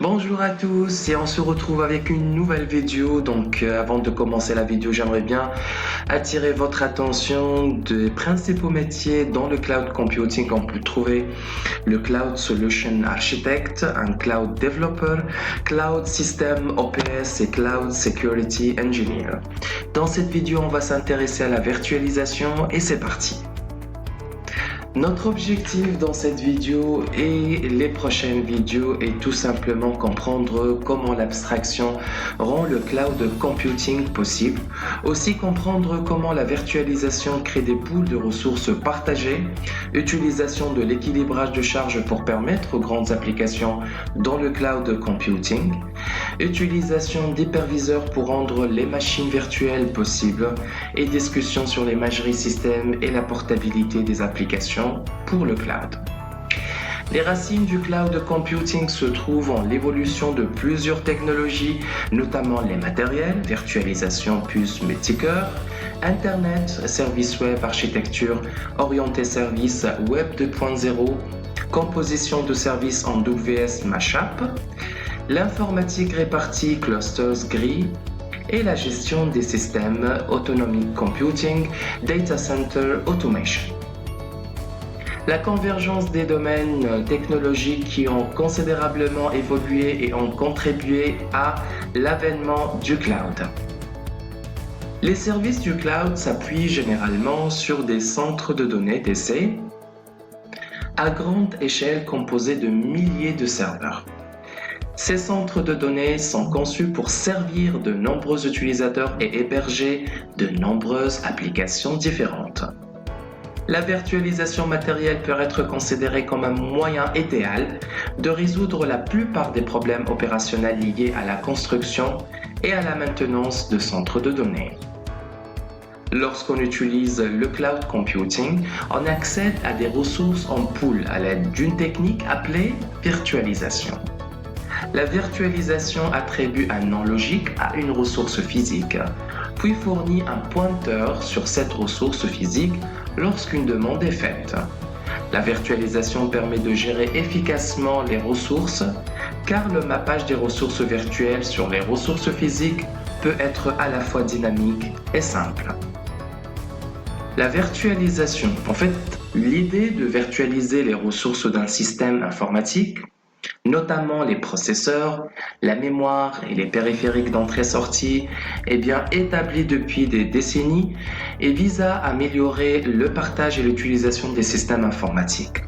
Bonjour à tous et on se retrouve avec une nouvelle vidéo. Avant de commencer la vidéo, j'aimerais bien attirer votre attention des principaux métiers dans le cloud computing. On peut trouver le Cloud Solution Architect, un Cloud Developer, Cloud System OPS et Cloud Security Engineer. Dans cette vidéo, on va s'intéresser à la virtualisation et c'est parti. Notre objectif dans cette vidéo et les prochaines vidéos est tout simplement comprendre comment l'abstraction rend le cloud computing possible, aussi comprendre comment la virtualisation crée des pools de ressources partagées, utilisation de l'équilibrage de charges pour permettre aux grandes applications dans le cloud computing, utilisation d'hyperviseurs pour rendre les machines virtuelles possibles et discussion sur l'imagerie système et la portabilité des applications pour le cloud. Les racines du cloud computing se trouvent en l'évolution de plusieurs technologies, notamment les matériels, virtualisation puce multicœur, Internet, services web, architecture orientée service web 2.0, composition de services en WS Mashup, l'informatique répartie clusters gris, et la gestion des systèmes autonomic computing, data center automation. La convergence des domaines technologiques qui ont considérablement évolué et ont contribué à l'avènement du cloud. Les services du cloud s'appuient généralement sur des centres de données DC à grande échelle composés de milliers de serveurs. Ces centres de données sont conçus pour servir de nombreux utilisateurs et héberger de nombreuses applications différentes. La virtualisation matérielle peut être considérée comme un moyen idéal de résoudre la plupart des problèmes opérationnels liés à la construction et à la maintenance de centres de données. Lorsqu'on utilise le cloud computing, on accède à des ressources en pool à l'aide d'une technique appelée virtualisation. La virtualisation attribue un nom logique à une ressource physique, puis fournit un pointeur sur cette ressource physique lorsqu'une demande est faite. La virtualisation permet de gérer efficacement les ressources, car le mappage des ressources virtuelles sur les ressources physiques peut être à la fois dynamique et simple. La virtualisation, l'idée de virtualiser les ressources d'un système informatique, notamment les processeurs, la mémoire et les périphériques d'entrée-sortie, est bien établie depuis des décennies et vise à améliorer le partage et l'utilisation des systèmes informatiques.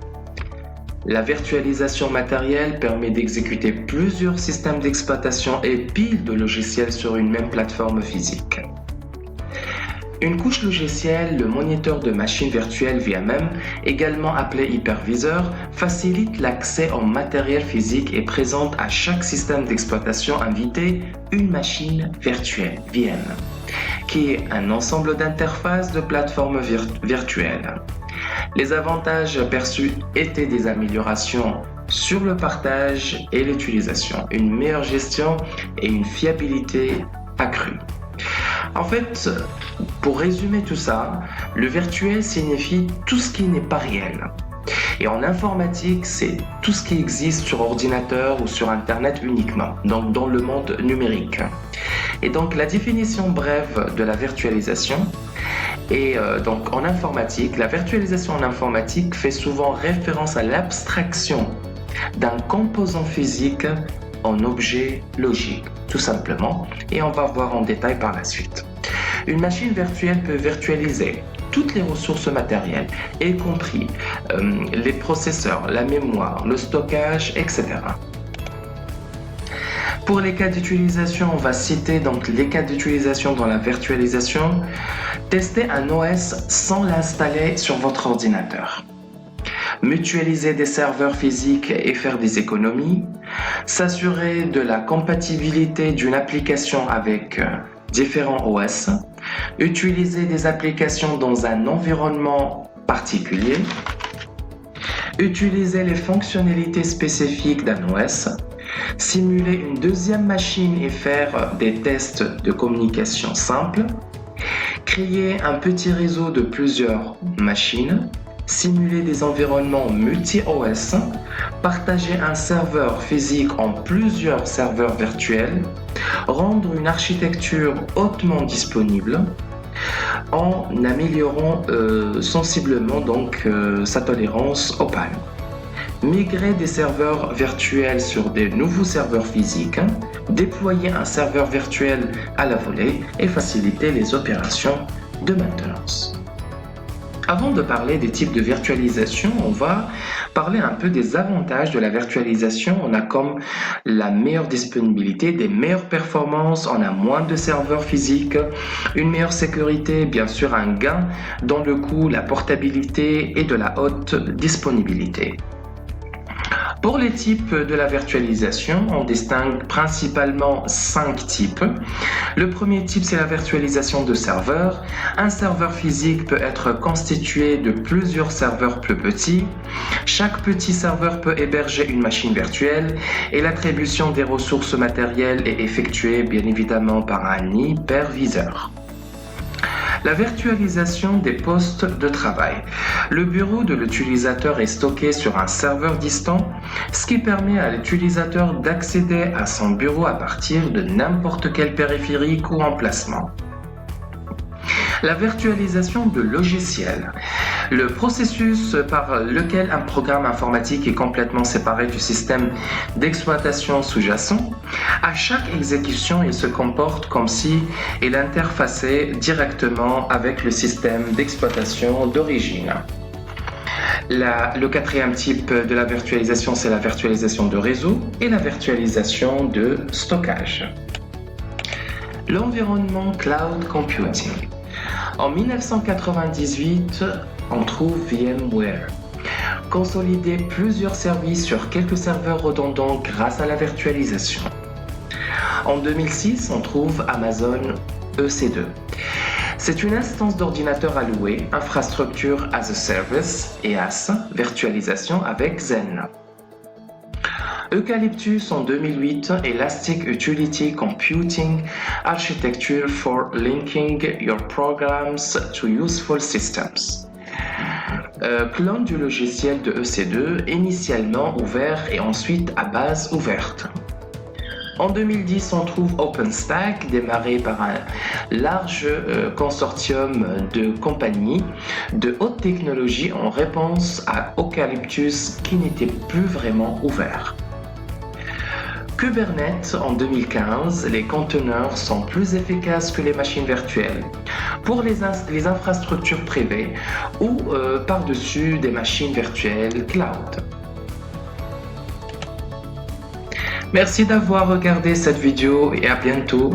La virtualisation matérielle permet d'exécuter plusieurs systèmes d'exploitation et piles de logiciels sur une même plateforme physique. Une couche logicielle, le moniteur de machine virtuelle VMM, également appelé hyperviseur, facilite l'accès au matériel physique et présente à chaque système d'exploitation invité une machine virtuelle VM, qui est un ensemble d'interfaces de plateformes virtuelles. Les avantages perçus étaient des améliorations sur le partage et l'utilisation, une meilleure gestion et une fiabilité accrue. Pour résumer tout ça, le virtuel signifie tout ce qui n'est pas réel. Et en informatique, c'est tout ce qui existe sur ordinateur ou sur Internet uniquement, donc dans le monde numérique. Et donc la définition brève de la virtualisation est en informatique, la virtualisation en informatique fait souvent référence à l'abstraction d'un composant physique en objet logique, tout simplement, et on va voir en détail par la suite. Une machine virtuelle peut virtualiser toutes les ressources matérielles, y compris les processeurs, la mémoire, le stockage, etc. Pour les cas d'utilisation, on va citer les cas d'utilisation dans la virtualisation. Tester un OS sans l'installer sur votre ordinateur. Mutualiser des serveurs physiques et faire des économies, s'assurer de la compatibilité d'une application avec différents OS, utiliser des applications dans un environnement particulier, utiliser les fonctionnalités spécifiques d'un OS, simuler une deuxième machine et faire des tests de communication simples, créer un petit réseau de plusieurs machines, simuler des environnements multi-OS, partager un serveur physique en plusieurs serveurs virtuels, rendre une architecture hautement disponible, en améliorant sensiblement sa tolérance aux pannes. Migrer des serveurs virtuels sur des nouveaux serveurs physiques, déployer un serveur virtuel à la volée et faciliter les opérations de maintenance. Avant de parler des types de virtualisation, on va parler un peu des avantages de la virtualisation. On a comme la meilleure disponibilité, des meilleures performances, on a moins de serveurs physiques, une meilleure sécurité, bien sûr un gain dans le coût, la portabilité et de la haute disponibilité. Pour les types de la virtualisation, on distingue principalement 5 types. Le premier type, c'est la virtualisation de serveurs. Un serveur physique peut être constitué de plusieurs serveurs plus petits. Chaque petit serveur peut héberger une machine virtuelle et l'attribution des ressources matérielles est effectuée bien évidemment par un hyperviseur. La virtualisation des postes de travail. Le bureau de l'utilisateur est stocké sur un serveur distant, ce qui permet à l'utilisateur d'accéder à son bureau à partir de n'importe quel périphérique ou emplacement. La virtualisation de logiciels. Le processus par lequel un programme informatique est complètement séparé du système d'exploitation sous-jacent. À chaque exécution, il se comporte comme si il interfaçait directement avec le système d'exploitation d'origine. Le quatrième type de la virtualisation, c'est la virtualisation de réseau et la virtualisation de stockage. L'environnement cloud computing. En 1998, on trouve VMware. Consolider plusieurs services sur quelques serveurs redondants grâce à la virtualisation. En 2006, on trouve Amazon EC2. C'est une instance d'ordinateur allouée, infrastructure as a service, EAS, virtualisation avec Zen. Eucalyptus en 2008, Elastic Utility Computing Architecture for Linking Your Programs to Useful Systems. Clone du logiciel de EC2, initialement ouvert et ensuite à base ouverte. En 2010, on trouve OpenStack, démarré par un large consortium de compagnies de haute technologie en réponse à Eucalyptus qui n'était plus vraiment ouvert. Kubernetes en 2015, les conteneurs sont plus efficaces que les machines virtuelles pour les infrastructures privées ou par-dessus des machines virtuelles cloud. Merci d'avoir regardé cette vidéo et à bientôt.